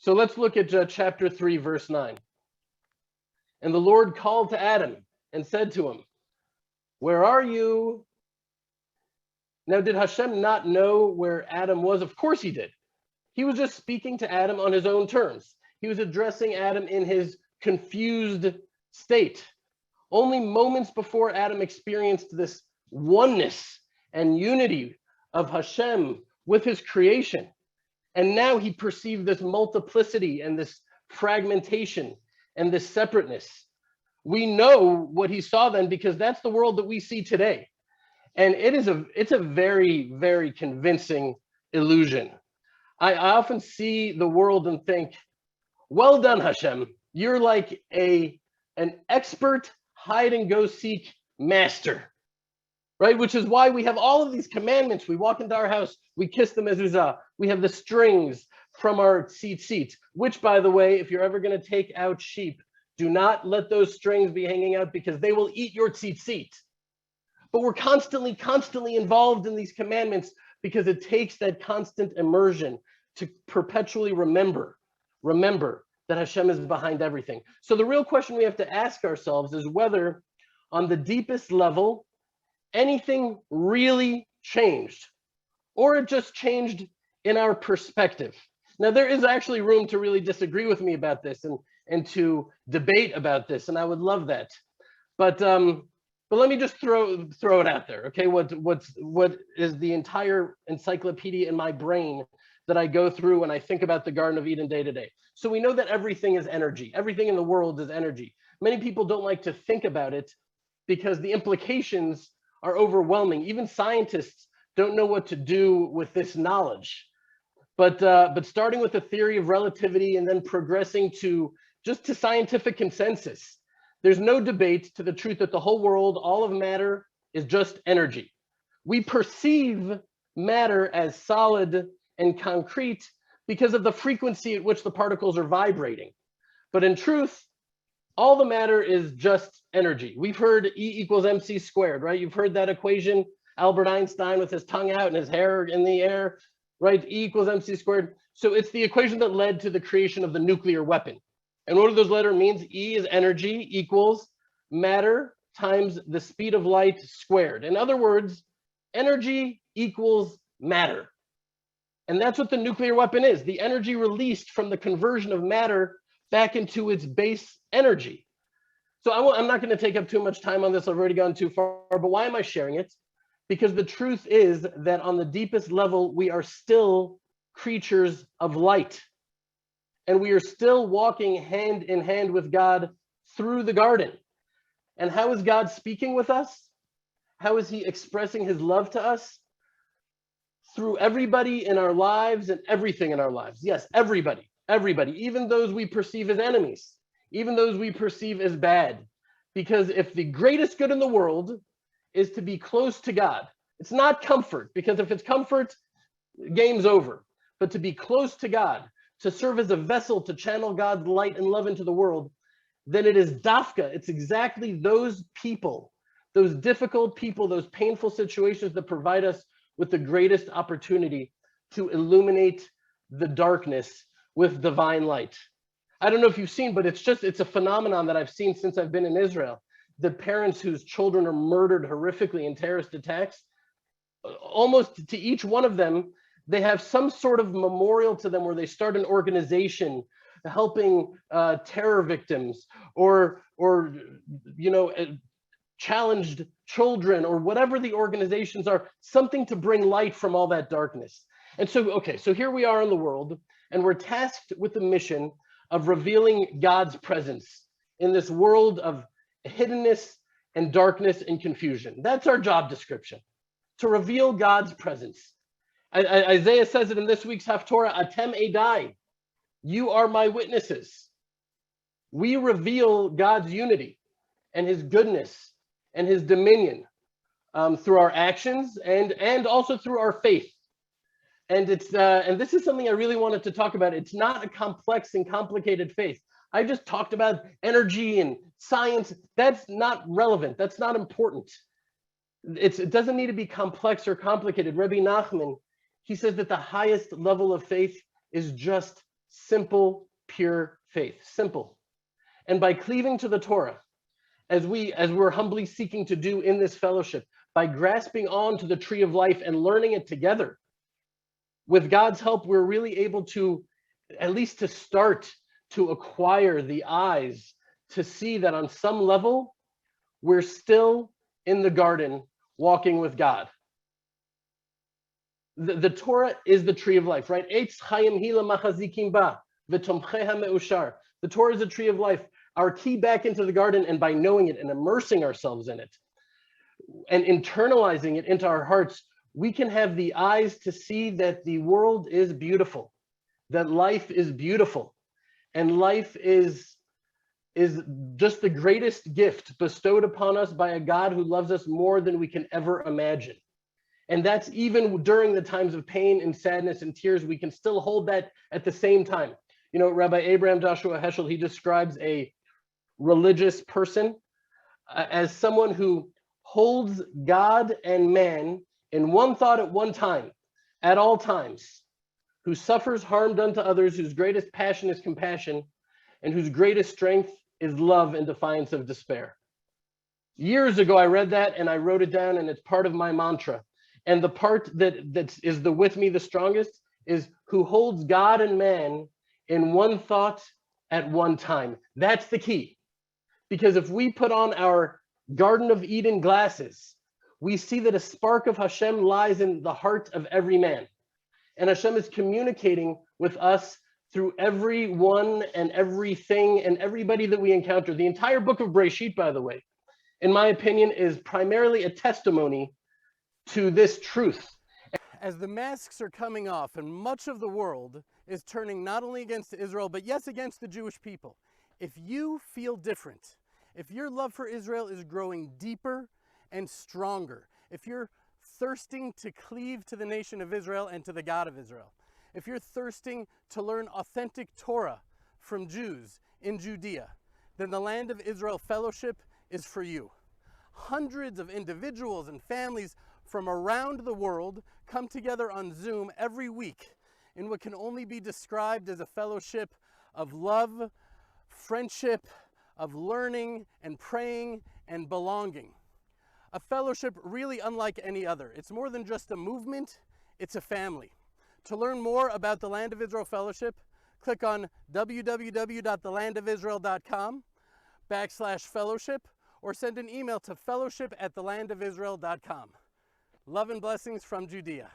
So let's look at chapter 3, verse 9. And the Lord called to Adam and said to him, "Where are you?" Now, did Hashem not know where Adam was? Of course he did. He was just speaking to Adam on his own terms. He was addressing Adam in his confused state. Only moments before Adam experienced this oneness and unity of Hashem with his creation. And now he perceived this multiplicity and this fragmentation and this separateness. We know what he saw then because that's the world that we see today. And it's a very, very convincing illusion. I often see the world and think, well done, Hashem. You're like an expert hide and go seek master, right? Which is why we have all of these commandments. We walk into our house, we kiss the mezuzah. We have the strings from our seat, which, by the way, if you're ever going to take out sheep, do not let those strings be hanging out because they will eat your seat. But we're constantly involved in these commandments because it takes that constant immersion to perpetually remember that Hashem is behind everything. So the real question we have to ask ourselves is whether on the deepest level, anything really changed, or it just changed in our perspective. Now, there is actually room to really disagree with me about this and to debate about this, and I would love that. But let me just throw it out there, okay? What is the entire encyclopedia in my brain that I go through when I think about the Garden of Eden day to day? So we know that everything is energy. Everything in the world is energy. Many people don't like to think about it because the implications are overwhelming. Even scientists don't know what to do with this knowledge. But starting with the theory of relativity and then progressing to scientific consensus, there's no debate to the truth that the whole world, all of matter, is just energy. We perceive matter as solid and concrete because of the frequency at which the particles are vibrating. But in truth, all the matter is just energy. We've heard E equals mc squared, right? You've heard that equation, Albert Einstein with his tongue out and his hair in the air, right? E equals mc squared. So it's the equation that led to the creation of the nuclear weapon. And what do those letters mean? E is energy equals matter times the speed of light squared. In other words, energy equals matter. And that's what the nuclear weapon is, the energy released from the conversion of matter back into its base energy. So I'm not going to take up too much time on this. I've already gone too far, but why am I sharing it? Because the truth is that on the deepest level, we are still creatures of light. And we are still walking hand in hand with God through the garden. And how is God speaking with us? How is he expressing his love to us? Through everybody in our lives and everything in our lives. Yes, everybody, even those we perceive as enemies, even those we perceive as bad. Because if the greatest good in the world is to be close to God, it's not comfort, because if it's comfort, game's over. But to be close to God, to serve as a vessel to channel God's light and love into the world, then it is dafka. It's exactly those people, those difficult people, those painful situations that provide us with the greatest opportunity to illuminate the darkness with divine light. I don't know if you've seen, but it's a phenomenon that I've seen since I've been in Israel. The parents whose children are murdered horrifically in terrorist attacks, almost to each one of them, they have some sort of memorial to them where they start an organization helping terror victims or challenged children or whatever the organizations are, something to bring light from all that darkness. And so, okay, so here we are in the world, and we're tasked with the mission of revealing God's presence in this world of hiddenness and darkness and confusion. That's our job description, to reveal God's presence. Isaiah says it in this week's Haftorah, Atem Edai, you are my witnesses. We reveal God's unity and his goodness and his dominion through our actions and also through our faith. And and this is something I really wanted to talk about. It's not a complex and complicated faith. I just talked about energy and science. That's not relevant. That's not important. It doesn't need to be complex or complicated. Rabbi Nachman, he says that the highest level of faith is just simple, pure faith. Simple. And by cleaving to the Torah, as we're humbly seeking to do in this fellowship, by grasping on to the tree of life and learning it together, with God's help, we're really able to, at least to start to acquire the eyes to see that on some level, we're still in the garden walking with God. The Torah is the tree of life, right? Eitz chayim hila machazikim ba, v'tomcheha me'ushar. The Torah is the tree of life. Our key back into the garden, and by knowing it and immersing ourselves in it and internalizing it into our hearts, we can have the eyes to see that the world is beautiful, that life is beautiful, and life is just the greatest gift bestowed upon us by a God who loves us more than we can ever imagine. And that's even during the times of pain and sadness and tears, we can still hold that at the same time. You know, Rabbi Abraham Joshua Heschel, he describes a religious person as someone who holds God and man in one thought at one time, at all times, who suffers harm done to others, whose greatest passion is compassion, and whose greatest strength is love in defiance of despair. Years ago, I read that and I wrote it down, and it's part of my mantra. And the part that is the with me the strongest is who holds God and man in one thought at one time. That's the key. Because if we put on our Garden of Eden glasses, we see that a spark of Hashem lies in the heart of every man. And Hashem is communicating with us through everyone and everything and everybody that we encounter. The entire book of Breshit, by the way, in my opinion, is primarily a testimony to this truth. As the masks are coming off and much of the world is turning not only against Israel, but yes, against the Jewish people, if you feel different, if your love for Israel is growing deeper and stronger, if you're thirsting to cleave to the nation of Israel and to the God of Israel, if you're thirsting to learn authentic Torah from Jews in Judea, then the Land of Israel Fellowship is for you. Hundreds of individuals and families from around the world come together on Zoom every week in what can only be described as a fellowship of love, friendship, of learning and praying and belonging. A fellowship really unlike any other. It's more than just a movement, it's a family. To learn more about the Land of Israel Fellowship, click on www.thelandofisrael.com/fellowship or send an email to fellowship@thelandofisrael.com. Love and blessings from Judea.